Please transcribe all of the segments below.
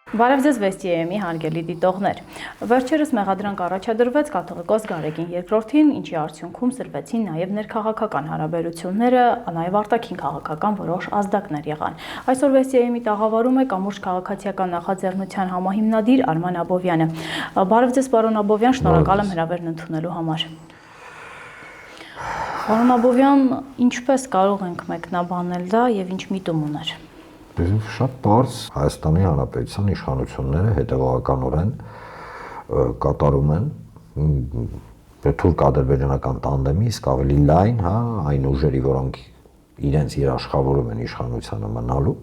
Բարև ձեզ Վեստիեմի հարգելի դիտողներ։ Վերջերս մեղադրանք առաջադրվեց կաթողիկոս Գարեգին II-ին, ինչի արդյունքում սրվեցին նաև ներքաղաքական հարաբերությունները, նաև արտաքին քաղաքական որոշ ազդակներ եղան։ Այսօր Վեստիեմի տաղավարում է կամուրջ քաղաքացիական նախաձեռնության համահիմնադիր Արման Աբովյանը։ Բարև ձեզ, պարոն Աբովյան, շնորհակալ եմ հրավերն ընդունելու համար։ Պարոն Աբովյան, ինչպես կարող ենք մեկնաբանել դա եւ ինչ միտում ուներ։ Շատ բարձ Հայաստանի Հանրապետության իշխանությունները հետևողականորեն կատարում են թուրք-ադրբեջանական տանդեմի իսկ ավելի լայն, այն ուժերի, որոնք իրենց երաշխավորում են իշխանությանը մնալու,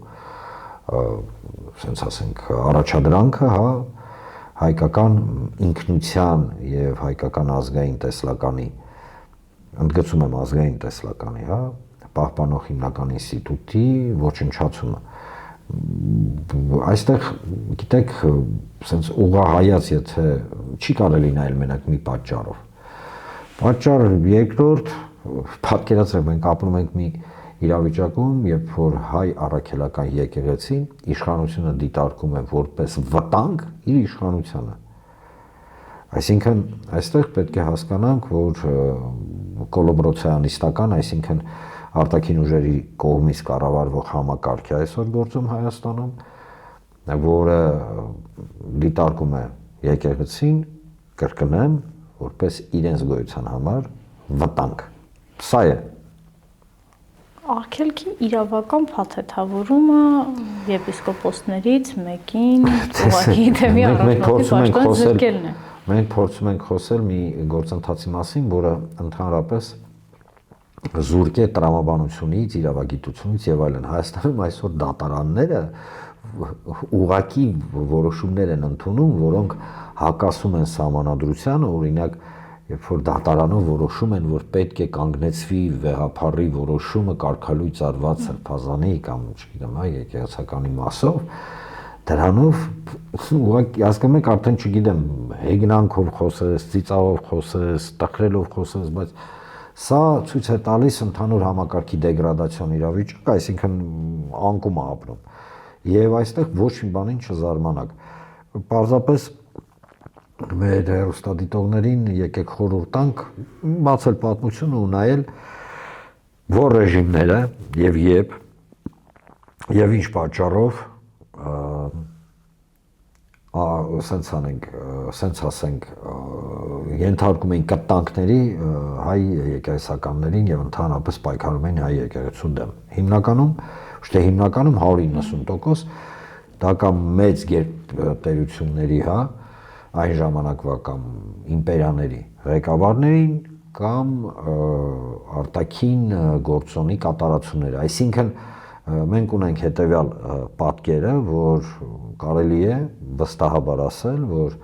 ասենց ասենք, առաջադրանքը, հայկական ինքնության եւ հայկական ազգային տեսլականի, ընդգծում եմ ազգային տեսլականի, պահպանող հիմնական ինստիտուտի ոչնչացումը։ Այստեղ, գիտեք, սենց ուղղահայաց, եթե չի կարելի նայել մենակ մի պատճառով։ Պատճառ երկրորդ, պատկերացրեք, մենք ապրում ենք մի իրավիճակում, երբ որ հայ առաքելական եկեղեցին իշխանությունը դիտարկում է որպես վտանգ իր իշխանությանը։ Այսինքն, այստեղ պետք է հասկանանք, որ կոլոբրոցիանիստական, այսինքն արտաքին ուժերի կողմից կառավարվող համակարգ է այսօր գործում Հայաստանում, որը դիտարկում է եկեղեցին, կրկնեմ, որպես իրենց գոյության համար վտանգ։ Սա է։ Արգելքի իրավական փաթեթավորումը եպիսկոպոսներից մեկին ուղղակի դեպի առաջնորդի պաշտոն զրկելն է։ Մենք փորձում ենք խոսել մի գործընթացի մասին, որը ընդհանրապես զուրկ է տրամաբանությունից, իրավագիտությունից եւ այլն։ Հայաստանում այսօր դատարանները ուղղակի որոշումներ են ընդունում, որոնք հակասում են սահմանադրությանը, օրինակ, երբ որ դատարանով որոշում են, որ պետք է կանգնեցվի վեհափառի որոշումը կարգալույծ արված սրբազանի կամ, չգիտեմ, եկեղեցականի մասով, դրանով ուղղակի հասկանում եք, արդեն չգիտեմ, հեգնանքով խոսես, ծիծաղով խոսես, տխրելով խոսես, բայց սա ցույց է տալիս ընդհանուր համակարգի դեգրադացիոն իրավիճակ, այսինքն անկում է ապրում։ Եվ այստեղ ոչ մի բանին չզարմանաք։ Պարզապես մեր հեռուստադիտողներին եկեք խորհուրդ տանք բացել պատմությունը ու նայել որ ռեժիմները եւ ինչ պատճառով սենց ասենք ենթարկում էին կտանքների հայ եկեղեցականներին եւ ընդհանրապես պայքարում էին հայ եկեղեցու դեմ։ Հիմնականում 190% դա կամ մեծ գերտերությունների, այն ժամանակվա կամ իմպերիաների ղեկավարներին կամ արտաքին գործոնի կատարածությունները։ Այսինքն մենք ունենք հետևյալ պատկերը, որ կարելի է վստահաբար ասել, որ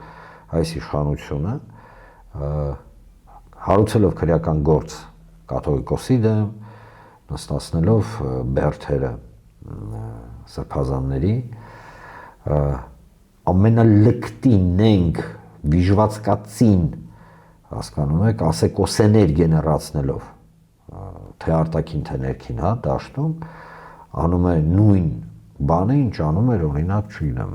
այս իշխանությունը հարուցելով քրեական գործ կաթողիկոսի դեմ, նստացնելով բերդերը սրբազանների, ամենալկտինենք վիժվածկացին, հասկանում եք, ասեկոսեներ գեներացնելով, թե արտաքին, թե ներքին, դաշտում, անում է նույն բանը, ինչ անում էր, օրինակ, չգիտեմ,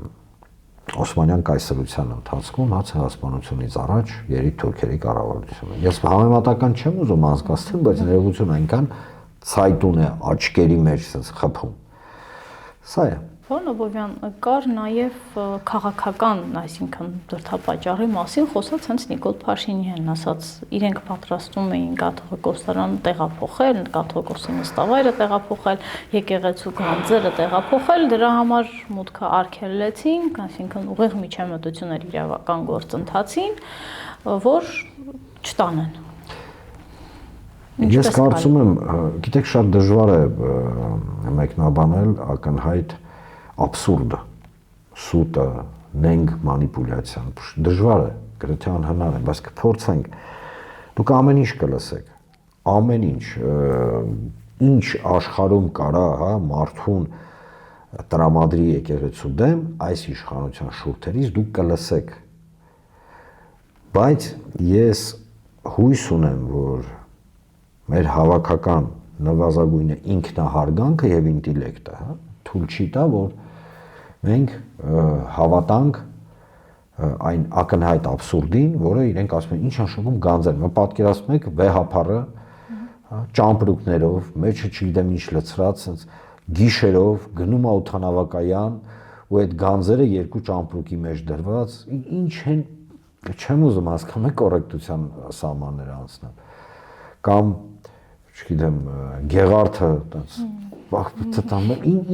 Օսմանյան կայսրության ընթացքում ցեղասպանությունից առաջ երրորդ թուրքերի կառավարությունը։ Ես համեմատական չեմ ուզում անցկացնել, բայց ներողություն այնքան ցայտուն է աչքերի մեջ sense խփում։ Սա է։ Պարոն Աբովյան, կար նաև քաղաքական, այսինքն դրդապատճառի մասին խոսած հենց Նիկոլ Փաշինյանն ասաց, իրենք պատրաստում էին կաթողիկոսարան տեղափոխել, կաթողիկոսի նստավայրը տեղափոխել, եկեղեցու գանձերը տեղափոխել, դրա համար մուտքը արգելեցին, այսինքն ուղիղ միջամտություններ իրավական գործընթացին, որ չտանեն։ Ես կարծում եմ, գիտեք, շատ դժվար է մեկնաբանել ակնհայտ absurd, սուտը, նենգ մանիպուլյացիան, դժվար է, գրեթե անհնար է, բայց կփորձենք, դուք ամեն ինչ կլսեք, ամեն ինչ աշխարհում կարա, մարդուն տրամադրի եկեղեցու դեմ, այս իշխանության շուրթերից դուք կլսեք, բայց ես հույս ունեմ, որ մեր հավաքական նվազագույնը ինքնահարգանքը եւ ինտելեկտը, թույլ չի տա, որ մենք հավատանք այն ակնհայտ абսուրդին, որը իրենք ասում են, ինչ նշանակում գանձեր։ Մա պատկերացնում եք վեհապարը, ճամպրուկներով, մեջը չգիտեմ ինչ լցրած, sense գիշերով գնում է օդանավակայան ու այդ գանձերը երկու ճամպրուկի մեջ դրված, ինչ են, չեմ ուզում հասկանալ կոռեկտության սահմանները անցնել։ Կամ չգիտեմ, Գեղարդը այտենց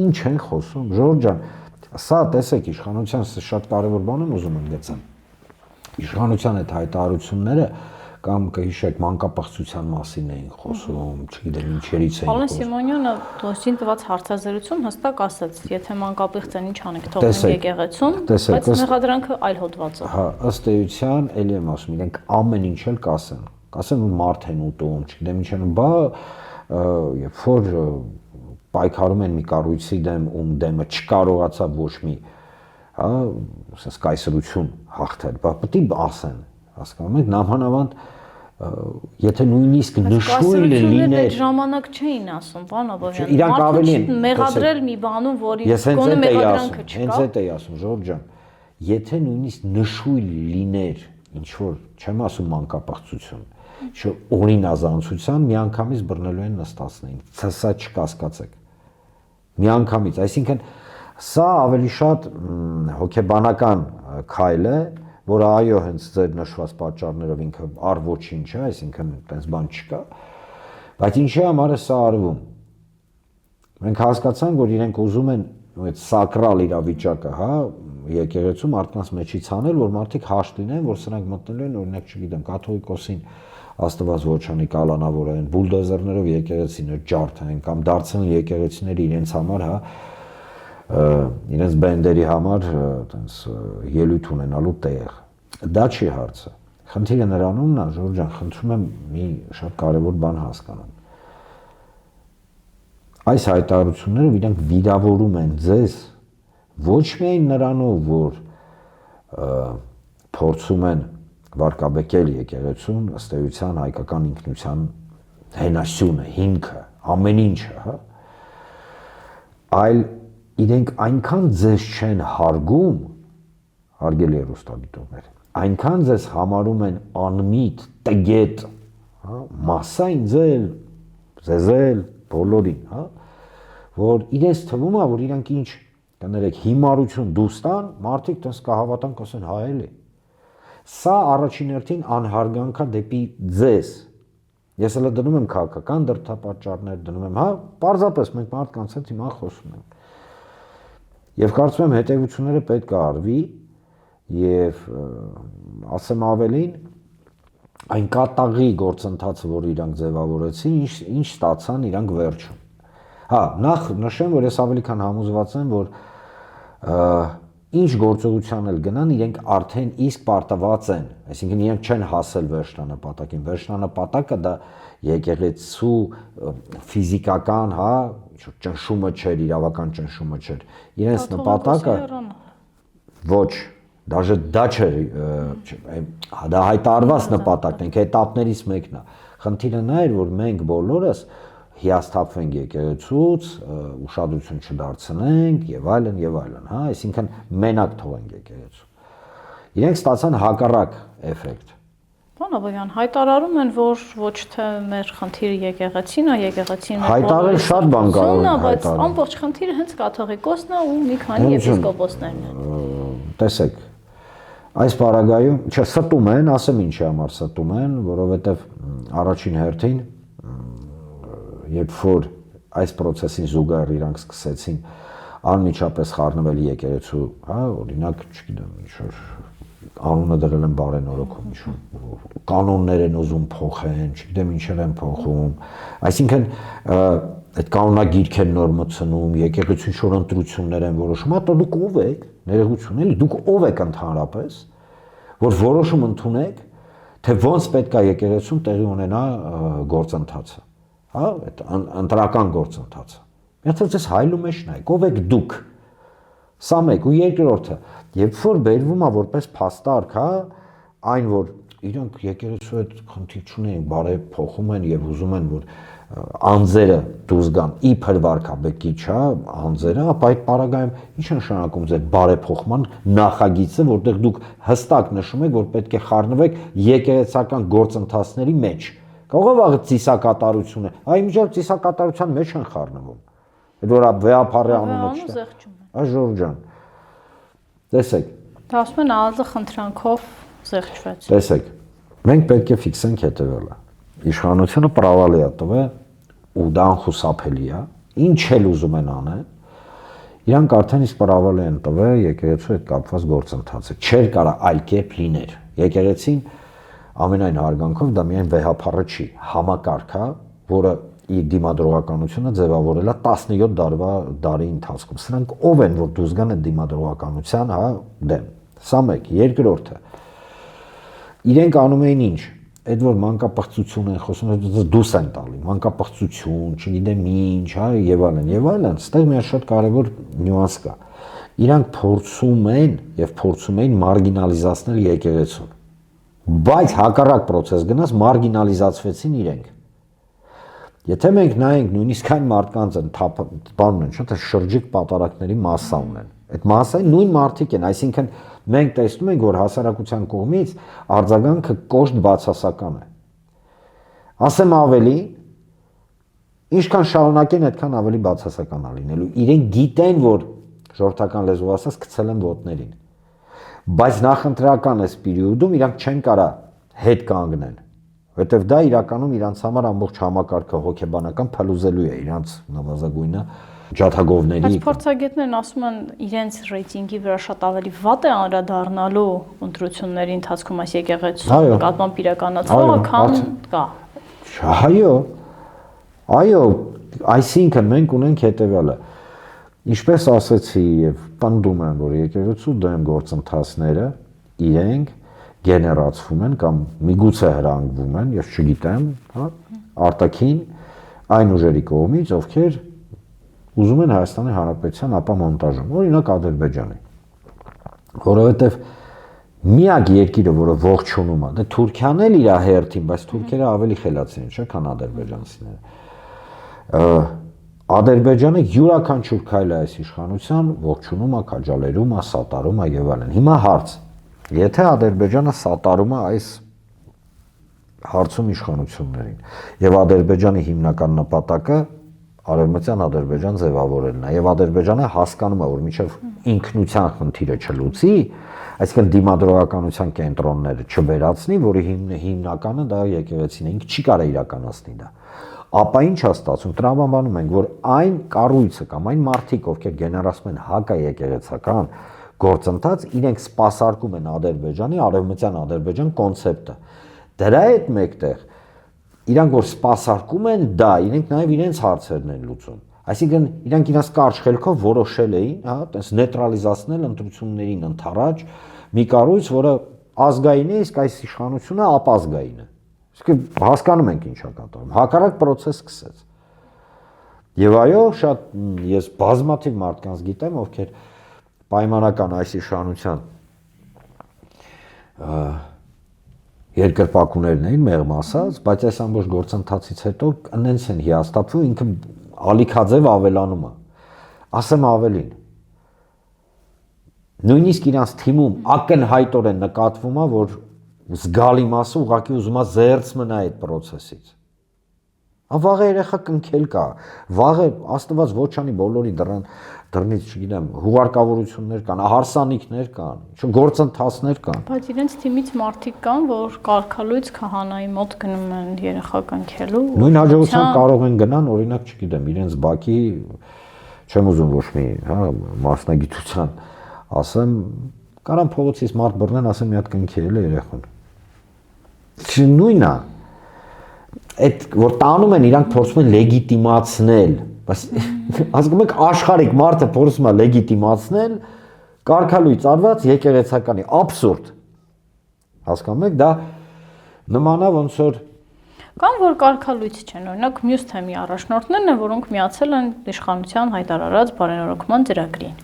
ինչ են խոսում, Ժորժ ջան, սա տեսեք իշխանության շատ կարևոր բան եմ ուզում ընդգծեմ։ Իշխանության այդ հայտարարությունները կամ կհիշեք մանկապղծության մասին էին խոսում, չգիտեմ ինչերից էին Պարոն Սիմոնյանը դόσին տված հարցազրույցում հստակ ասաց, եթե մանկապղծեն ինչ անեք թողնեն եկեղեցում, բայց մեղադրանքը այլ հոդված է։ Հա, ըստ էության, էլի եմ ասում, իրենք ամեն ինչ էլ կասեն ու մարդ են ուտում, չգիտեմ ինչ են, բա երբ որ պայքարում են մի կառույցի դեմ, ում դեմը չկարողացավ ոչ մի, հա, ասես կայսրություն հաղթել, բա պետք է ասեն, հասկանում եք, նամանավանդ եթե նույնիսկ նշույլ լիներ ժամանակ չէին ասում, բան Աբովյան։ Իրանք ավելի են մեղադրել մի բանում, որի գոնե մեղադրանքը չկա։ Հենց այդ էի ասում, Ժորժ ջան, եթե նույնիսկ նշույլ լիներ, ինչ որ, չեմ ասում մանկապղծություն, օրինազանցության միանգամից բռնելու են նստածներին, սա չկասկածեք, միանգամից, այսինքն սա ավելի շատ հոգեբանական քայլ է, որը այո հենց ձեր նշված պատճառներով ինքը առ ոչինչ է, այսինքն այդպես բան չկա, բայց ինչի համար է սա արվում։ Մենք հասկացանք, որ իրենք ուզում են այդ սակրալ իրավիճակը, հա, եկեղեցու մարդկանց մեջից անել, որ մարդիկ հաշտ լինեն, որ սրանք մտնելու են, օրինակ, չգիտեմ, կաթողիկոսին Աստված ոչանի կալանավորեն, բուլդոզերներով եկեղեցիներ ջարդեն կամ դարձնեն եկեղեցիները իրենց համար, հա, իրենց բենդերի համար այտենց ելույթ ունենալու տեղ։ Դա չի հարցը։ Խնդիրը նրանումն է, Ժորժ ջան, խնդրում եմ մի շատ կարևոր բան հասկանալ։ Այս հայտարարություններով իրենք վիրավորում են ձեզ ոչ միայն նրանով, որ փորձում են վարկաբեկել եկեղեցուն, ըստ էության հայկական ինքնության հենասյունը, հիմքը, ամեն ինչը, հա, այլ իրենք այնքան ձեզ չեն հարգում, հարգելի հեռուստադիտողներ, այնքան ձեզ համարում են անմիտ, տգետ, հա, մասսային ձեզ բոլորին, հա, որ իրենց թվում է, որ իրանք ինչ կներեք հիմարություն դուստան, մարդիկ տես կհավատան, կասեն հա էլի։ Սա առաջին հերթին անհարգանքա դեպի ձեզ։ Ես էլ դնում եմ քաղաքական դրդապատճառներ, դնում եմ, հա, պարզապես մենք մարդկանց հետ հիմա խոսում ենք։ Եվ կարծում եմ հետևությունները պետք է արվի եւ ասեմ ավելին, այն կատաղի գործընթացը, որ իրանք ձևավորեցին, ինչ ստացան իրանք վերջում։ Հա, նախ նշեմ, որ ես ավելի քան համոզված եմ, որ ինչ գործողության էլ գնան, իրենք արդեն իսկ պարտված են, այսինքն իրենք չեն հասել վերջնանպատակին, վերջնանպատակը դա եկեղեցու ֆիզիկական, հա, ճնշումը չէր, իրավական ճնշումը չէր, իրենց նպատակը ոչ, դաժե դա չէր, դա հայտարարված նպատակն է, էտապներից մեկն է, խնդիրը նա էր, որ մենք բոլորս հիասթափվենք եկեղեցուց, ուշադրություն չդարձնենք եւ այլն, հա, այսինքն մենակ թողենք եկեղեցու։ Իրենք ստացան հակառակ էֆեկտ։ Պարոն Աբովյան, հայտարարում են, որ ոչ թե մեր խնդիրը եկեղեցին է, եկեղեցին մեր հայտարարել շատ բան կարող են հայտարարել, բայց ամբողջ խնդիրը հենց կաթողիկոսն է ու մի քանի եպիսկոպոսներն են։ Տեսեք, այս պարագայում, չէ, ստում են, ասեմ ինչի համար ստում են, որովհետեւ առաջին հերթին երբ որ այս process-ին զուգահեռ իրանք սկսեցին անմիջապես խառնվել եկեղեցու, հա, օրինակ, չգիտեմ, ինչ-որ անունը դրել են բարենորոգում, ինչ-որ կանոններ են ուզում փոխեն, չգիտեմ ինչեր են փոխում, այսինքն այդ կանոնագիրք են նոր մտցնում, եկեղեցու շոր ընտրություններ են որոշում, հա, դուք ով եք, ներողություն էլի, դուք ով եք ընդհանրապես, որ որոշում ընդունեք, թե ոնց պետք է եկեղեցում տեղի ունենա գործընթացը։ Հա, այդ ընտրական գործընթացը։ Միացած ես հայլու մեջ նայեք, ով եք դուք։ Սա մեկ ու երկրորդը, երբ որ բերվում է որպես փաստարկ, հա, այն որ իրանք եկեղեցու հետ խնդիր չունեն, բարև փոխում են եւ ուզում են որ անձերը դուրս գան իբր վարքաբեկիչ, հա, անձերը, ապա այդ պարագայում ի՞նչ է նշանակում ձեր բարեփոխման նախագիծը, որտեղ դուք հստակ նշում եք, որ պետք է խառնվեք եկեղեցական գործընթացների մեջ։ Կարող է վաղը ծիսակատարություն է, այ միջով ծիսակատարության մեջ են խառնվում։ Այդ որ վեհապարի անունը չտա։ Այ Ժորժ ջան։ Տեսեք։ Դա ասում են ԱԱԶ խնդրանքով զեղչվեց։ Տեսեք։ Մենք պետք է ֆիքսենք հետևելը։ Իշխանությունը պրավալի է տվել ու դա անխուսափելի է, ինչ էլ ուզում են անեն, իրանք արդեն իսկ պրավալի են տվել եկեղեցու հետ կապված գործընթացը։ Չէր կարա այլ կերպ լիներ։ Եկեղեցին ամենայն հարգանքով դա միայն վեհապարը չի, համակարգ է, որը իր դիմադրողականությունը ձևավորել է 17 դարի ընթացքում։ Սրանք ով են, որ դուրս գան այդ դիմադրողականության, հա, դեմ։ Սա մեկ, երկրորդը։ Իրենք անում էին ինչ։ Այդ որ մանկապղծություն են խոսում, դուս են տալի, մանկապղծություն, չգիտեմ ինչ, հա, եւ այլն, այստեղ մի շատ կարեւոր նյուանս կա։ Իրանք փորձում էին մարգինալիզացնել եկեղեցուն։ Բայց հակառակ process գնաց մարգինալիզացվեցին իրենք։ Եթե մենք նայենք նույնիսկ այն մարդկանց են բանն են, չէ՞ թե շրջիկ պատարակների մասսա ունեն։ Այդ մասսայի նույն մարդիկ են, այսինքն մենք տեսնում ենք, որ հասարակության կողմից արձագանքը կոշտ բացասական է։ Ասեմ ավելի, ինչքան շարունակեն, այդքան ավելի բացասական է լինելու։ Իրենք գիտեն, որ ժողովրդական լեզվով ասած գցել են ոտներին։ Բայց նախընտրական այս պերիոդում իրանք չեն կարա հետ կանգնեն, որովհետև դա իրականում իրանց համար ամբողջ համակարգը հոգեբանական փլուզելու է իրանց նվազագույնը ջաթագովների։ Բայց փորձագետներն ասում են իրենց ռեյտինգի վրա շատ ավելի վատ է անդրադառնալու ընտրությունների ընթացքում այս եկեղեցու նկատմամբ իրականացվողը, քան կա։ Այո, այսինքն մենք ունենք հետևյալը։ Ինչպես ասեցի եւ պնդում եմ, որ եկեղեցու դեմ գործընթացները իրենք գեներացվում են կամ միգուցե հրանգվում են, ես չգիտեմ, հա, արտաքին այն ուժերի կողմից, ովքեր ուզում են Հայաստանի Հանրապետության ապամոնտաժում, օրինակ Ադրբեջանի։ Որովհետև միակ երկիրը, որը ողջունում է, դա Թուրքիան էլ իր հերթին, բայց թուրքերը ավելի խելացի են, չէ՞, քան ադրբեջանցիները։ Ադրբեջանը յուրաքանչյուր քայլ է այս իշխանության ողջունում է, քաջալերում է, սատարում է եւ այլն։ Հիմա հարց. Եթե Ադրբեջանը սատարում է այս հարցում իշխանություններին եւ Ադրբեջանի հիմնական նպատակը Արևմտյան Ադրբեջան ձևավորելն է եւ Ադրբեջանը հասկանում է, որ մինչեւ ինքնության խնդիրը չլուծի, այսինքն դիմադրողականության կենտրոնները չվերացնի, որի հիմնականը դա եկեղեցին է, ինքը չի կարող իրականացնի դա։ Ապա ինչ է ստացվում, տրամաբանում ենք, որ այն կառույցը կամ այն մարդիկ, ովքեր գեներացնում են հակաեկեղեցական գործընթաց, իրենք սպասարկում են Ադրբեջանի, Արևմտյան Ադրբեջան կոնցեպտը։ Դրա հետ մեկտեղ իրանք որ սպասարկում են դա, իրենք նաև իրենց հարցերն են լուծում։ Այսինքն իրանք իրենց կարճ խելքով որոշել էին, հա, տես նեյտրալիզացնել ընտրություններին ընդառաջ մի կառույց, որը ազգային է, իսկ այս իշխանությունը ապազգային է։ Իսկ հասկանում ենք ինչ է կատարում։ Հակառակ process սկսեց։ Եվ այո, շատ ես բազմաթիվ մարդկանց գիտեմ, ովքեր պայմանական այս իշխանության երկրպագուներն էին մեղմ ասած, բայց այս ամբողջ գործընթացից հետո այնց են հիասթափվում, ինքը ալիքաձև ավելանում է։ Ասեմ ավելին։ Նույնիսկ իրանց թիմում ակնհայտորեն նկատվում է, որ զգալի մասը ուղղակի ուզում է զերծ մնա այդ process-ից։ Վաղը երեխա կնքել կա, վաղը Աստված ոչ անի բոլորի դռնից, չգիտեմ, հուղարկավորություններ կան, հարսանիքներ կան, գործընթացներ կան։ Բայց իրենց թիմից մարդիկ կան, որ կարգալույց քահանայի մոտ գնում են երեխա կնքելու։ Նույն հաջողության կարող են գնան, օրինակ, չգիտեմ, իրենց բակի, չեմ ուզում ոչ մի, հա, մասնագիտության, ասեմ, կարան փողոցից մարդ բռնեն, ասեմ մի հատ կնքել է երեխան։ Նույնն է։ Այդ որ տանում են իրանք փորձում են լեգիտիմացնել, բայց հասկանում եք աշխարհիկ մարդը փորձում է լեգիտիմացնել կարգալույց արված եկեղեցականի абսուրդ։ Հասկանում եք, դա նման է ոնց որ կան որ կարգալույց չեն, օրինակ մյուս թեմի առաջնորդներն են, որոնք միացել են իշխանության հայտարարած բարենորոգման ծրագրին։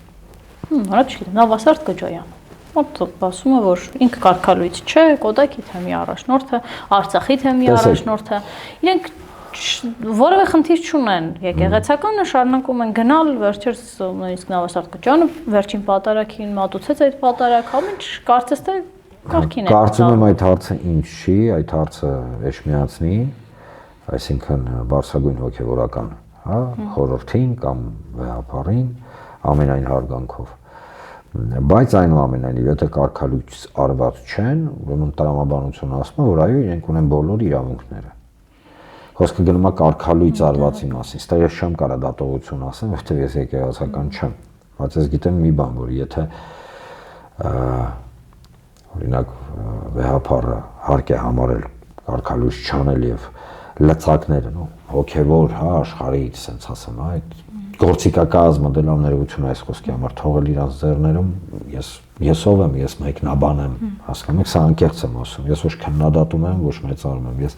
Հələ չգիտեմ, Նավասարդ Կոջոյան։ Մոտ ասում է, որ ինքը կարգալույց չէ, Կոդակի թեմի առաջնորդը, Արցախի թեմի առաջնորդը, իրենք որևէ խնդիր չունեն, եկեղեցականը շարունակում են գնալ, վերջերս նույնիսկ Նավասարդ Կոչյանը վերջին պատարագին մատուցեց այդ պատարագ, ամեն կարծես թե կարգին է։ Կարծում եմ այդ հարցը ինչ չի, այդ հարցը Էշմիածնի, այսինքն բարձրագույն հոգևորական, հա, խորհրդին կամ վեհապարին ամենայն հարգանքով։ Բայց այնուամենայնիվ, եթե կարգալույց արված չեն, ուրեմն տրամաբանությունը ասում է, որ այո, իրենք ունեն բոլոր իրավունքները։ Խոսքը գնում է կարգալույց արվածի մասին։ Ստեղ ես չեմ կարող դատողություն ասեմ, որովհետև ես եկեղեցական չեմ։ Բայց ես գիտեմ մի բան, որ եթե օրինակ վեհապարը հարկ է համարել կարգալույց չանել եւ լծակները, հոգեվոր, հա, աշխարհից, ասենց ասեմ, այդ գործիքակազմը դելով ներողություն այս խոսքի համար թողել իրանց ձեռներում, ես ով եմ, ես մեկնաբան եմ, հասկանում եք, սա անկեղծ եմ ասում, ես ոչ քննադատում եմ, ոչ մեծարում եմ, ես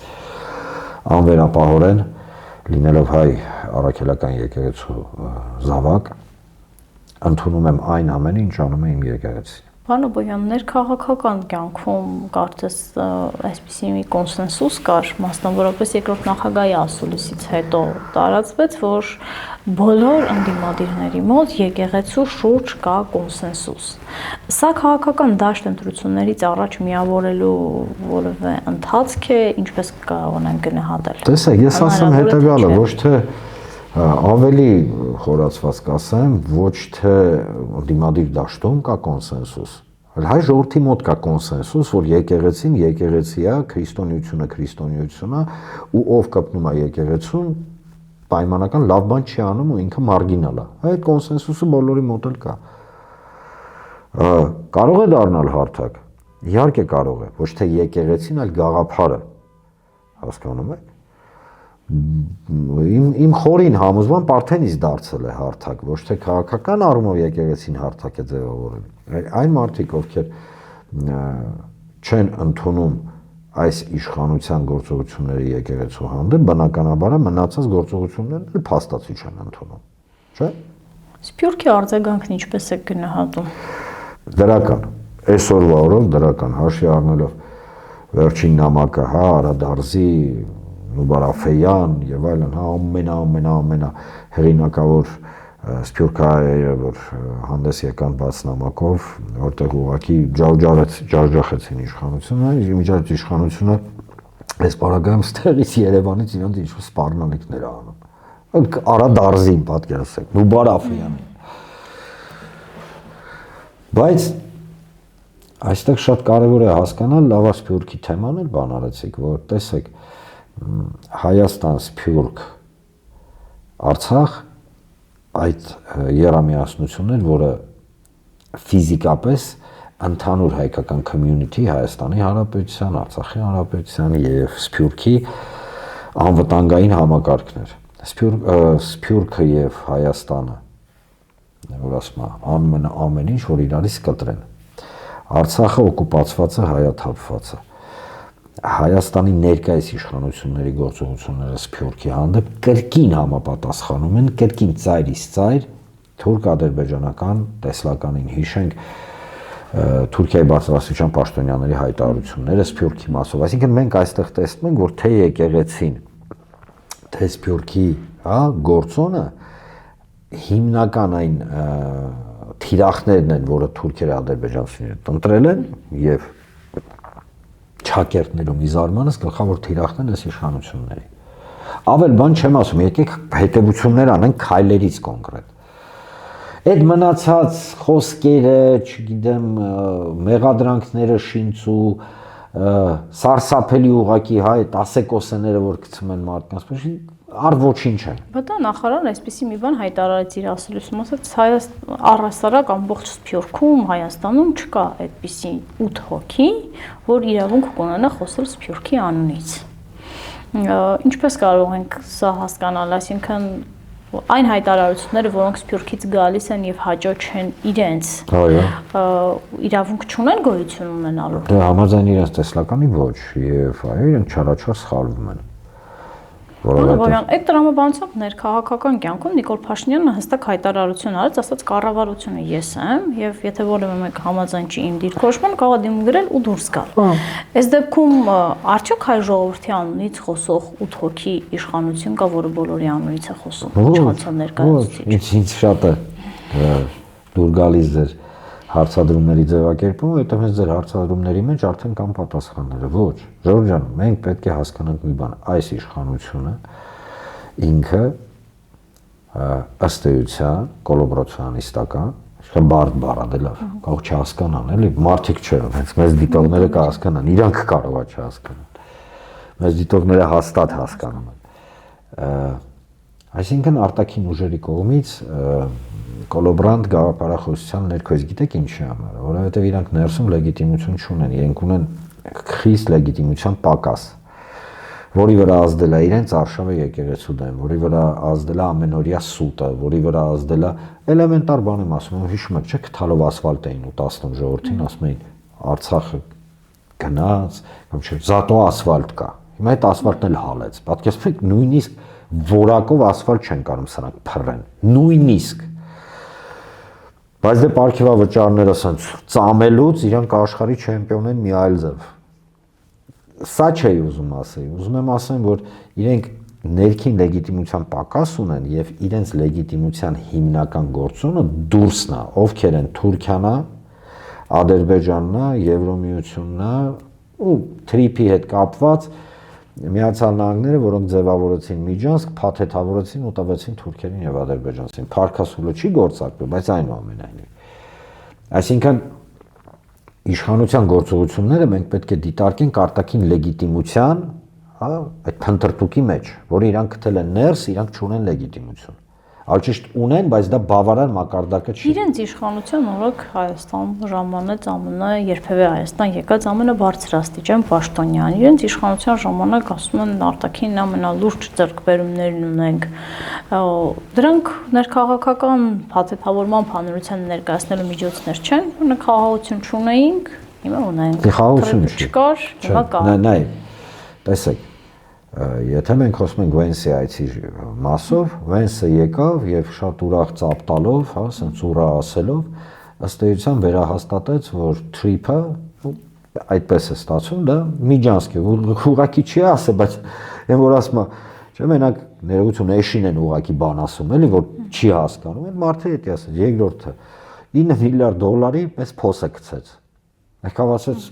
անվերապահորեն լինելով հայ առաքելական եկեղեցու զավակ ընդունում եմ այն ամենը, ինչ անում է իմ եկեղեցին։ Պարոն Բոյան, ներքաղաքական կյանքում կարծես այսպիսի մի կոնսենսուս կար, մասնավորապես երկրորդ նախագահի ասուլիսից հետո տարածվեց, որ բոլոր ընդդիմադիրների մոտ եկեղեցու շուրջ կա կոնսենսուս։ Սա քաղաքական դաշտ ընտրություններից առաջ միավորելու որևէ ընթացք է, ինչպես կարողանանք գնահատել։ Տեսեք, ես ասեմ հետևյալը, ոչ թե ավելի խորացված կասեմ, ոչ թե ընդդիմադիր դաշտում կա կոնսենսուս, այլ հայ ժողովրդի մոտ կա կոնսենսուս, որ եկեղեցին եկեղեցի է, քրիստոնեությունը քրիստոնեություն է, ու ով կպնում է եկեղեցուն, պայմանական լավ բան չի անում ու ինքը մարգինալ է։ Այդ կոնսենսուսը բոլորի մոտ էլ կա։ Կարող է դառնալ հարթակ։ Իհարկե կարող է, ոչ թե եկեղեցին, այլ գաղափարը։ Հասկանում եք։ Իմ խորին համոզմամբ արդեն իսկ դարձել է հարթակ, ոչ թե քաղաքական առումով եկեղեցին հարթակ է ձևավորել։ Այն մարդիկ, ովքեր չեն ընդունում այս իշխանության գործողությունների եկեղեցու հանդեպ, բնականաբար մնացած գործողություններն էլ փաստացի չեն ընդունում, չէ՞։ Սփյուռքի արձագանքն ինչպես է գնահատում։ Դրական, այսօրվա օրով դրական, հաշվի առնելով վերջին նամակը, հա, Արադարզի Նուբարաֆեյան եւ այլն, հա, ամենա հեղինակավոր սփյուռքահայերը, որ հանդես եկան բաց նամակով, որտեղ ուղղակի ջարջախեցին իշխանությունը, միջազգային իշխանությունը այս պարագայում ստեղից Երևանից իրենց ինչ-որ սպառնալիքներ անում։ Արադարզին պատկերացրեք, Նուբարաֆեյանին։ Բայց այստեղ շատ կարևոր է հասկանալ լավ սփյուռքի թեման էլ բան արեցիք, որ տեսեք Հայաստան, Սփյուռք, Արցախ այդ երամիասնություններ, որը ֆիզիկապես ընդհանուր հայկական community Հայաստանի Հանրապետության, Արցախի Հանրապետության եւ Սփյուռքի անվտանգային համակարգներ։ Սփյուռքը եւ Հայաստանը, որ ասում է ամեն ինչ, որ իրարից կտրեն։ Արցախը օկուպացված է, հայաթափված է։ Հայաստանի ներկայիս իշխանությունների գործողությունները Սփյուռքի հանդեպ կրկին համապատասխանում են, կրկին ծայրից ծայր թուրք-ադրբեջանական տեսլականին, հիշենք Թուրքիայի բարձրաստիճան պաշտոնյաների հայտարարությունները Սփյուռքի մասով, այսինքն մենք այստեղ տեսնում ենք, որ թե եկեղեցին, թե Սփյուռքի, հա, գործոնը հիմնական այն թիրախներն են, որը թուրքերը ադրբեջանցիները ընտրել են եւ չակերտներում ի զարմանս գլխավոր թիրախներն այս իշխանությունների։ Ավել բան չեմ ասում, եկեք հետևություններ անենք քայլերից կոնկրետ։ Այդ մնացած խոսքերը, չգիտեմ, մեղադրանքները շինծու, սարսափելի ուղակի հայ տասեկոսեները, որ գցում են մարդկանց, առ ոչինչ են։ Բայց դա նախարարն այսպեսի մի բան հայտարարեց իր ասելուսում, ասաց առհասարակ ամբողջ Սփյուռքում, Հայաստանում չկա այդպիսի 8 հոգի, որ իրավունք կունենա խոսել Սփյուռքի անունից։ Ինչպես կարող ենք սա հասկանալ, այսինքն այն հայտարարությունները, որոնք Սփյուռքից գալիս են եւ հաջող չեն իրենց, իրավունք չունեն գոյություն ունենալու։ Դե համաձայն իրենց տեսլականի ոչ, եւ այո, իրենք չարաչար սխալվում են։ Որովհետեւ այդ տրամաբանությամբ ներքաղաքական կյանքում Նիկոլ Փաշինյանը հստակ հայտարարություն արեց, ասաց կառավարությունը ես եմ եւ եթե որևէ մեկ համաձայն չի իմ դիրքորոշման, կարող է դիմում գրել ու դուրս գալ։ Այս դեպքում արդյոք հայ ժողովրդի անունից խոսող 8 հոգի իշխանություն կա, որը բոլորի անունից է խոսում։ Իշխանության ներկայացուցիչ։ Ինչ շատ է դուր գալիս ձեր հարցադրումների ձևակերպումը, որտեղ հենց ձեր հարցադրումների մեջ արդեն կան պատասխանները։ Ոչ, Ժորժ ջան, մենք պետք է հասկանանք մի բան, այս իշխանությունը ինքը ըստ էության կոլաբորացիոնիստական, այսինքն բարդ բառ է, լավ, կարող չհասկանան, էլի, մարդիկ չէ, հենց մեզ դիտողները կհասկանան, իրանք կարող է չհասկանան։ Մեզ դիտողները հաստատ հասկանում են։ Այսինքն արտաքին ուժերի կողմից կոլոբրանտ գաղափարախոսության ներքոյից գիտեք ինչի համար, որովհետև իրանք ներսում լեգիտիմություն չունեն, իրենք ունեն խիստ լեգիտիմության պակաս, որի վրա ազդել է իրենց արշավը եկեղեցու դեմ, որի վրա ազդել է ամենօրյա սուտը, որի վրա ազդել է էլեմենտար բան եմ ասում, հիշում եք, չէ՞, քթալով ասֆալտ էին ու 10 ժողովրդին ասում էին Արցախը գնաց, կամ չէ, զատո ասֆալտ կա։ Հիմա այդ ասֆալտն էլ հալեց։ Պատկերացրեք, նույնիսկ որակով ասֆալտ չեն կարող սրանք փռեն, նույնիսկ բայց դե պարգևավճարները ասենց ծամելուց իրանք աշխարհի չեմպիոն են մի այլ ձև։ Սա չէի ուզում ասել, ուզում եմ ասեմ, որ իրենք ներքին լեգիտիմության պակաս ունեն եւ իրենց լեգիտիմության հիմնական գործոնը դուրսն է, ովքեր են Թուրքիան, Ադրբեջանն, Եվրոմիությունն ու թրիփի հետ կապված Միացյալ Նահանգները, որոնք ձևավորեցին Միջանցք, փաթեթավորեցին ու տվեցին թուրքերին եւ ադրբեջանցին։ Փարքասուլը չի գործարկվել, բայց այնուամենայնիվ։ Այսինքն իշխանության գործողությունները մենք պետք է դիտարկենք արտաքին լեգիտիմության, հա, այդ փնտրտուքի մեջ, որը իրանք գտել են ներս, իրանք չունեն լեգիտիմություն։ Ալճիշտ ունեն, բայց դա բավարար մակարդակը չի։ Իրենց իշխանության օրոք Հայաստան ժամանեց ԱՄՆ, երբևէ Հայաստան եկած ամենաբարձրաստիճան պաշտոնյան։ Իրենց իշխանության ժամանակ ասում են արտաքին ամենալուրջ ձեռքբերումներն ունենք։ Դրանք ներքաղաքական փաթեթավորման փանրության ներկայացնելու միջոցներ չեն, օրինակ խաղաղություն չունեինք, հիմա ունենք։ Խաղաղություն չկար, հիմա կա։ Նայ, տեսեք, եթե մենք խոսում ենք Վենսի այցի մասով, Վենսը եկավ եւ շատ ուրախ ծափ տալով, հա, ասենց ուրա ասելով, ըստ էության վերահաստատեց, որ trip-ը այդպես է ստացվում, դա Միջանցք է, ուղղակի չի ասել, բայց այն որ ասում է, չէ՞ մենակ ներողություն էշին են ուղղակի բան ասում, էլի որ չի հասկանում, այդ մարդը էդի ասել, երկրորդը 9 միլիարդ դոլարի պես փոս է գցեց։ Եկավ ասեց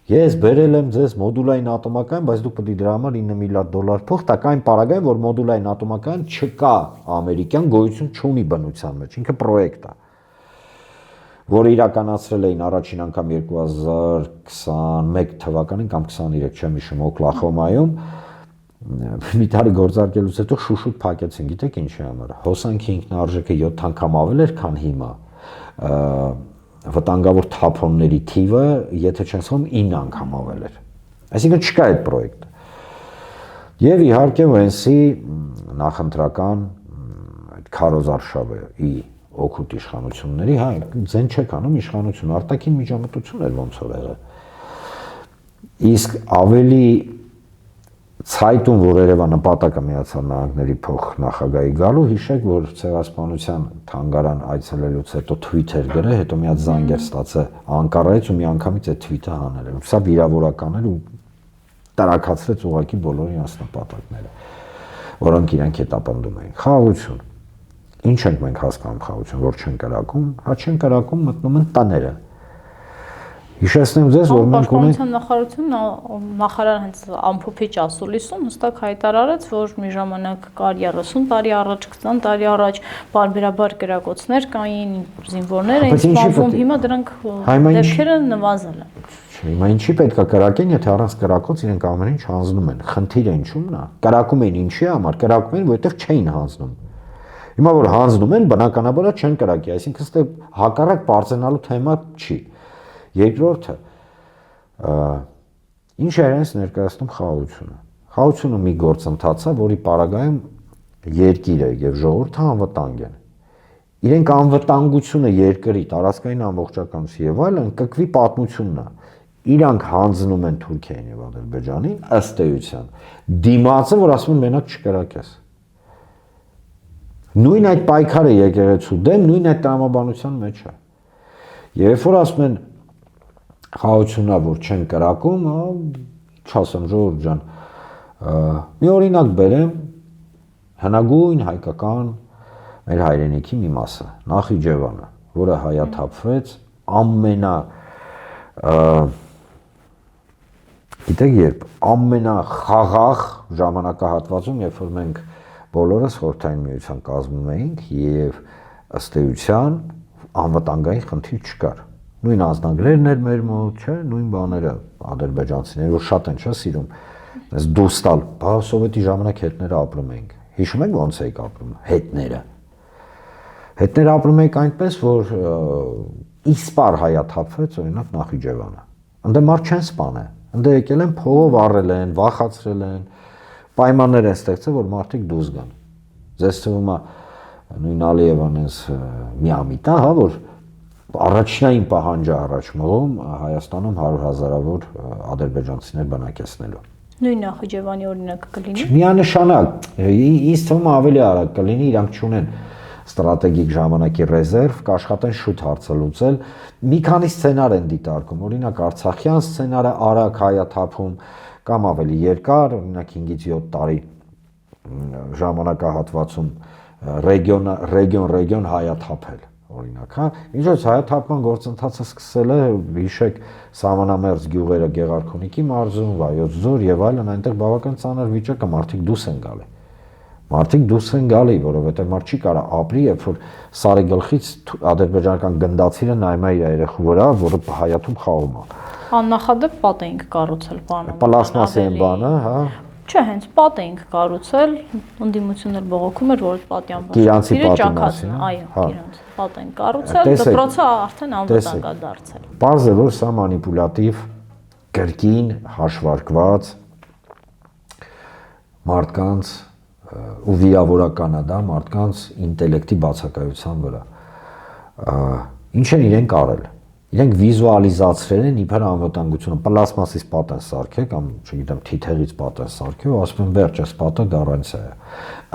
Ես բերել եմ ձեզ մոդուլային ատոմակայան, բայց դուք պետք է դրա համար 9 միլիարդ դոլար փող տաք այն պարագային, որ մոդուլային ատոմակայան չկա ամերիկյան գոյություն չունի բնության մեջ, ինքը պրոյեկտ է, որը իրականացրել էին առաջին անգամ 2021 թվականին կամ 23, չեմ հիշում, Օկլախոմայում, մի տարի գործարկելուց հետո շուշուտ փակեցին, գիտեք ինչի համար, հոսանքի ինքնարժեքը 7 անգամ ավել էր, քան հիմա, վտանգավոր թափոնների թիվը, եթե չեմ սխալվում, 9 անգամ ավել էր։ Այսինքն չկա այդ պրոյեկտը։ Եվ իհարկե Վենսի նախընտրական այդ քարոզարշավի օգուտ իշխանությունների, հա, ձեն չեք անում իշխանություն, արտաքին միջամտություն էր ոնց որ եղել։ Իսկ ավելի ցայտուն, որ Երևան նպատակը Միացյալ Նահանգների փոխնախագահի գալու, հիշեք, որ ցեղասպանության թանգարան այցելելուց հետո Twitter գրել, հետո մի հատ զանգեր ստացել Անկարայից ու մի անգամից այդ tweet-ը հանել էր։ Սա վիրավորական էր ու տարակացրեց ուղղակի բոլոր իրենց նպատակները, որոնք իրանք հետապնդում էին։ Խաղաղություն։ Ինչ ենք մենք հասկանում խաղաղություն, որ չեն կրակում, հա չեն կրակում, մտնում են տաները։ Հիշեցնեմ ձեզ, որ մենք ունենք նախարարությունը նախարար հենց ամփոփիչ ասուլիսում հստակ հայտարարեց, որ մի ժամանակ կար 30 տարի առաջ, 20 տարի առաջ բարբերաբար կրակոցներ կային, զինվորներ էին սպանվում, հիմա դրանք դեպքերը նվազել են։ Հիմա ինչի պետք է կրակեն, եթե առանց կրակոց իրենք ամեն ինչ հանձնում են։ Խնդիրը ինչու՞մն է։ Կրակում էին ինչի համար, կրակում են, որովհետև չէին հանձնում։ Հիմա որ հանձնում են, բնականաբար չեն կրակի, այսինքն ստե հակառակ բարձրանալու թեմա չի։ Երկրորդը ինչ է իրենց ներկայացնում խաղաղությունը։ Խաղաղությունը մի գործընթաց է, որի պարագայում երկիրը եւ ժողովուրդը անվտանգ են։ Իրենք անվտանգությունը երկրի տարածքային ամբողջականություն եւ այլն կկվի պատմությունն է։ իրանք հանձնում են Թուրքիային եւ Ադրբեջանին ըստ էության դիմացը, որ ասում են մենակ չկրակես։ Նույն այդ պայքարը եկեղեցու դեմ, նույն այդ տրամաբանության մեջ է։ Երբ որ ասում են խաղաղությունա, որ չեն կրակում, չասեմ ժողովուրդ ջան, մի օրինակ բերեմ հնագույն հայկական մեր հայրենիքի մի մասը, Նախիջևանը, որը հայաթափվեց գիտեք երբ ամենախաղաղ ժամանակահատվածում, երբ որ մենք բոլորս Խորհրդային Միության կազմում էինք եւ ըստ էության անվտանգային խնդիր չկար։ Նույն անձնագրերն էր մեր մոտ, չէ, նույն բաները, ադրբեջանցիները, որ շատ են, չէ, սիրում, այս դուստալ, բա սովետի ժամանակ հետները ապրում էինք։ Հիշում եք ոնց էիք ապրում հետները։ Հետները ապրում էինք այնպես, որ իսպար հայաթափվեց, օրինակ Նախիջևանը։ Ընդ մարդ չեն սպանել։ Ընդ եկել են փողով առել են, վախացրել են, պայմաններ են ստեղծել, որ մարդիկ դուրս գան։ Ձեզ թվում է նույն Ալիևան էս միամիտ է, հա, որ առաջնային պահանջը առաջ մղում Հայաստանում 100,000-ավոր ադրբեջանցիներ բնակեցնելու։ Նույն Նախիջևանի օրինակը կլինի։ Միանշանակ, ինձ թվում է ավելի արագ կլինի, իրանք չունեն ստրատեգիկ ժամանակի ռեզերվ, կաշխատեն շուտ հարցը լուծել։ Մի քանի սցենար են դիտարկում, օրինակ Արցախյան սցենարը արագ հայաթափում կամ ավելի երկար, օրինակ 5-ից 7 տարի ժամանակահատվածում ռեգիոն հայաթափել, օրինակ, հա։ Ինչպես հայաթափման գործընթացը սկսել է, հիշեք, Սահմանամերձ գյուղերը Գեղարքունիքի մարզում, Վայոց ձոր եւ այլն, այնտեղ բավական ծանր վիճակը, մարդիկ դուրս են գալի։ Մարդիկ դուրս են գալի, որովհետեւ մարդ չի կարա ապրի, երբ որ սարի գլխից ադրբեջանական գնդացիրը նայում է իր երեխու վրա, որը հայաթում խաղում է։ Աննախադեպ պատ էինք կառուցել բանը։ Պլաստմասի բանը, հա։ Չէ, հենց պատ էինք կառուցել, ընդդիմությունն էլ բողոքում էր, որ պատյան Գիրանցի պատի մասին, այո, Գիրանց պատ ենք կառուցել, դպրոցը արդեն անվտանգ է դարձել։ Պարզ է, որ սա մանիպուլատիվ, կրկին հաշվարկված մարդկանց ու վիրավորական է դա մարդկանց ինտելեկտի բացակայության վրա։ Ինչ են իրենք արել։ Իրենք վիզուալիզացրել են իբր անվտանգությունը, պլաստմասից պատ են սարքել կամ, չգիտեմ, թիթեղից պատ են սարքել ու ասում են վերջ, այս պատը գարանտիա է։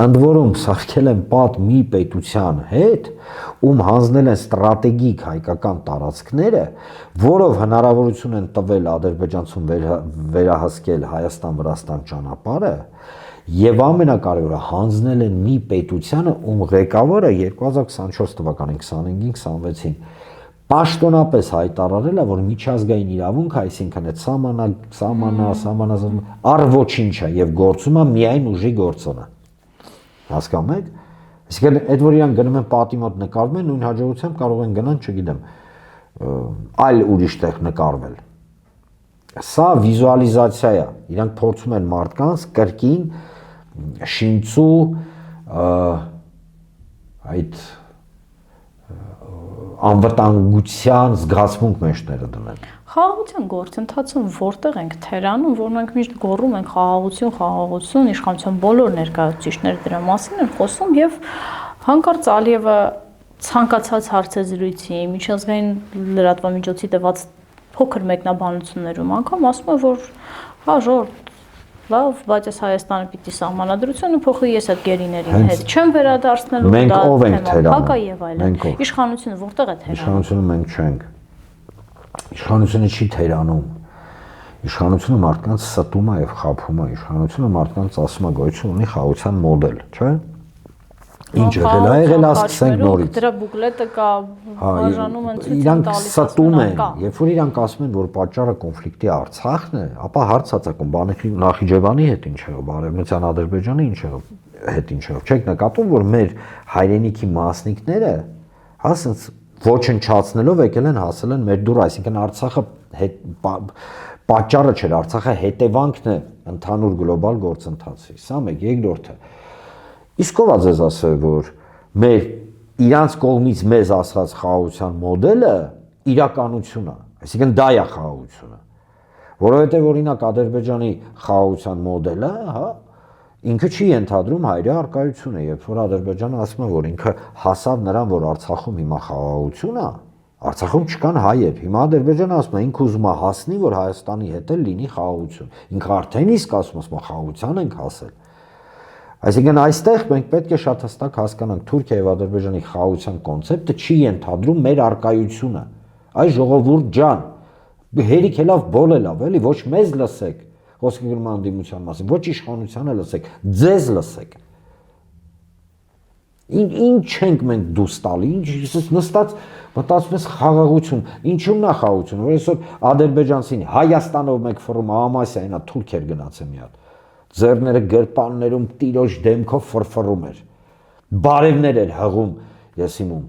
Ընդ որում սարքել են պատ մի պետության հետ, ում հանձնել են ստրատեգիկ հայկական տարածքները, որով հնարավորություն են տվել ադրբեջանցուն վերահսկել Հայաստան-Վրաստան ճանապարհը, եւ ամենակարևորը հանձնել են մի պետությանը, ում ղեկավարը 2024 թվականին 25-ին 26-ին պաշտոնապես հայտարարել է, որ միջազգային իրավունք, այսինքն այդ սահմանազատում առ ոչինչ է եւ գործում է միայն ուժի գործոնը։ Հասկանում եք։ Այսինքն այդ որ իրան գնում են պատի մոտ նկարվում են, նույն հաջողությամբ կարող են գնան, չգիտեմ, այլ ուրիշ տեղ նկարվել։ Սա վիզուալիզացիա է։ Իրանք փորձում են մարդկանց կրկին շինծու այդ անվտանգության զգացմունք մեջները դնել։ Խաղաղության գործընթացում որտեղ ենք թերանում, որ մենք միշտ գոռում ենք խաղաղություն, իշխանության բոլոր ներկայացուցիչները դրա մասին են խոսում եւ հանկարծ Ալիևը ցանկացած հարցազրույցի, միջազգային լրատվամիջոցի տված փոքր մեկնաբանություններում անգամ ասում է, որ հա ժողովուրդ լավ, բայց այս Հայաստանը պիտի սահմանադրությունը փոխի, ես այդ գերիներին հետ չեմ վերադարձնելու, մենք ով ենք թերանում, եւ այլն։ Իշխանությունը որտեղ է թերանում։ Իշխանությունը մենք չենք։ Իշխանությունը չի թերանում։ Իշխանությունը մարդկանց ստում է եւ խաբում է։ Իշխանությունը մարդկանց ասում է գոյություն ունի խաղաղության մոդել, չէ՞։ Ինչ եղել է, սկսենք նորից։ Դրա բուկլետը կա, բաժանում են ցույց տալիս, ստում են, երբ որ իրանք ասում են, որ պատճառը կոնֆլիկտի Արցախն է, ապա հարց ցածակում, բանակի Նախիջևանի հետ ինչ եղավ, Արևմտյան Ադրբեջանի ինչ եղավ, հետ ինչ եղավ։ Չեք նկատում, որ մեր հայրենիքի մասնիկները, հա, ասենց ոչնչացնելով եկել են հասել են մեր դուր, այսինքն Արցախը պատճառը չէր, Արցախը հետևանքն է ընդհանուր գլոբալ գործընթացի։ Սա մեկ, երկրորդը Իսկ ով է ձեզ ասել, որ մեր իրանց կողմից մեզ ասած խաղաղության մոդելը իրականություն է, այսինքն դա է խաղաղությունը, որովհետև օրինակ Ադրբեջանի խաղաղության մոդելը, հա, ինքը չի ենթադրում հայրի առկայությունը, երբ որ Ադրբեջանը ասում է, որ ինքը հասավ նրան, որ Արցախում հիմա խաղաղություն է, Արցախում չկան հայեր։ Հիմա Ադրբեջանը ասում է, ինքը ուզում է հասնի, որ Հայաստանի հետ էլ լինի խաղաղություն։ Ինքը արդեն իսկ ասում է, խաղաղության ենք հասել։ Այսինքն այստեղ մենք պետք է շատ հստակ հասկանանք Թուրքիայի եւ Ադրբեջանի խաղաղության կոնցեպտը չի ենթադրում մեր արկայությունը։ Այ ժողովուրդ ջան, հերիք է լավ, բոլ է լավ, էլի, ոչ մեզ լսեք, խոսքը գնում է անդիմության մասին, ոչ իշխանությանը լսեք, ձեզ լսեք։ Ինչ ենք մենք դուրս տալի, ինչ նստած մտածում ես խաղաղություն, ինչու՞մն է խաղաղություն, որ այսօր ադրբեջանցին Հայաստանով մեկ ֆորում Ամասիա այնա թուրքեր գնաց է մի հատ, ձեռները գրպաններում տիրոջ դեմքով ֆրֆռում էր, բարևներ էր հղում, ես իմում,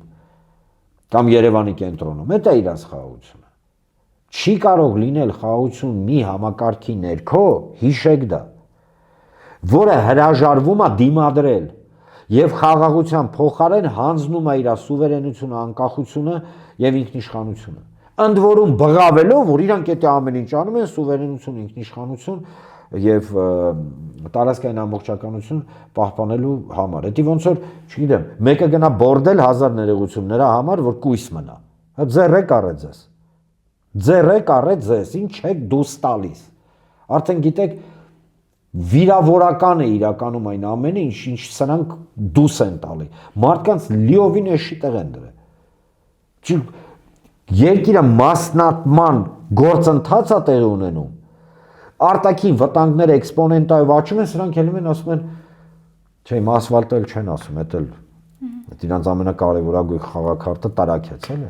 կամ Երևանի կենտրոնում, դա իրանց խաղաղությունը, չի կարող լինել խաղաղություն մի համակարգի ներքո, հիշեք դա, որը հրաժարվում է դիմադրել եւ խաղաղության փոխարեն հանձնում է իր սուվերենությունը, անկախությունը եւ ինքնիշխանությունը։ Ընդ որում բղավելով, որ իրանք այդ ամեն ինչ անում են, սուվերենություն, ինքնիշխանություն եւ տարածքային ամբողջականություն պահպանելու համար։ Դա ոնց որ, չգիտեմ, մեկը գնա բորդել 1000 ներողություն նրա համար, որ կույս մնա։ Ձեռեք առե ձեզ։ Ձեռեք առե ձեզ, ինչ եք դուս տալիս։ Արդեն գիտեք վիրավորական է իրականում այն ամենը, ինչ սրանք դուս են տալի։ Մարդկանց լիովին էշի տեղ են դրել։ Երկիրը մասնատման գործընթաց է տեղի ունենում։ Արտաքին վտանգները էքսպոնենտայով աճում են, սրանք ելնում են ասում են, չէ, իմ ասֆալտը էլ չեն ասում, դա իրանց ամենակարևորագույն խաղաքարտը տարաքեց, էլի։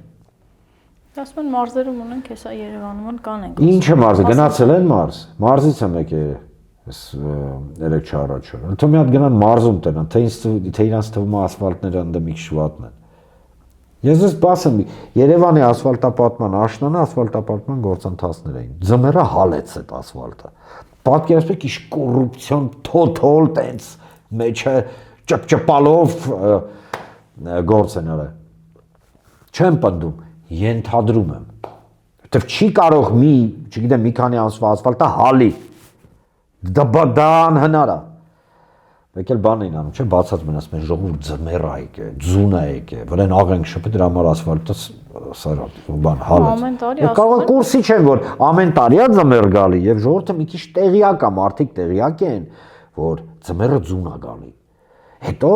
Ասում են մարզերում ունենք, հեսա Երևանում կան են։ Ինչը մարզը, գնացել են մարզ, մարզից եմ եկել երեք չառաջ օր։ Թե մի հատ գնան մարզում տնան, թե իրանց թվում է ասֆալտները ընդդեմիկ շվատն են։ Ես ես բասեմ Երևանի ասֆալտապատման աշնանը ասֆալտապատման գործընթացներ էին։ Ձմեռը հալեց այդ ասֆալտը։ Պատկերացրեք ինչ կոռուպցիոն թոթալ տենց մեջը ճպճպալով գործ են արել։ Չեմ պնդում, ենթադրում եմ։ Որտեվ չի կարող չգիտեմ, մի քանի ամսվա ասֆալտը հալի։ Դա անհնար է։ Մեկ էլ բան էին անում, չէ, բացած մնացում են ժողովուրդ ձմեռ է եկե, ձուն է եկե, վրան աղենք շփի դրա համար ասֆալտը բան հալեց։ Կարող է կուրսի չեն, որ ամեն տարի է ձմեռ գալի եւ ժողովուրդը մի քիչ տեղյակ է, մարդիկ տեղյակ են, որ ձմեռը ձուն է գալի։ Հետո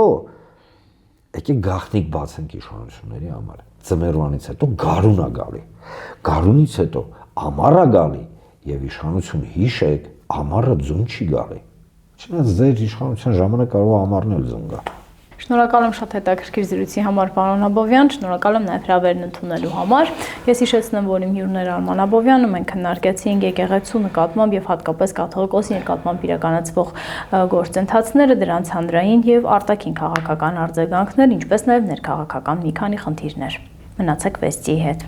եկեք գաղտնիք բացենք իշխանությունների համար։ Ձմեռվանից հետո գարուն է գալի։ Գարունից հետո ամառ է գալի եւ իշխանություն հիշեք, ամառը ձուն չի գալի։ Չնայած ձեր իշխանության ժամանակ կարող է ամառն էլ ձուն գա։ Շնորհակալ եմ շատ հետաքրքիր զրույցի համար, պարոն Աբովյան, շնորհակալ եմ նաև հրավերն ընդունելու համար։ Ես հիշեցնեմ, որ իմ հյուրն էր Արման Աբովյանը, մենք քննարկեցինք եկեղեցու նկատմամբ եւ հատկապես կաթողիկոսի նկատմամբ իրականացվող գործընթացները, դրանց հանրային եւ արտաքին քաղաքական արձագանքներ, ինչպես նաև ներքաղաքական մի քանի խնդիրներ։ Մնացեք Վեստիի հետ։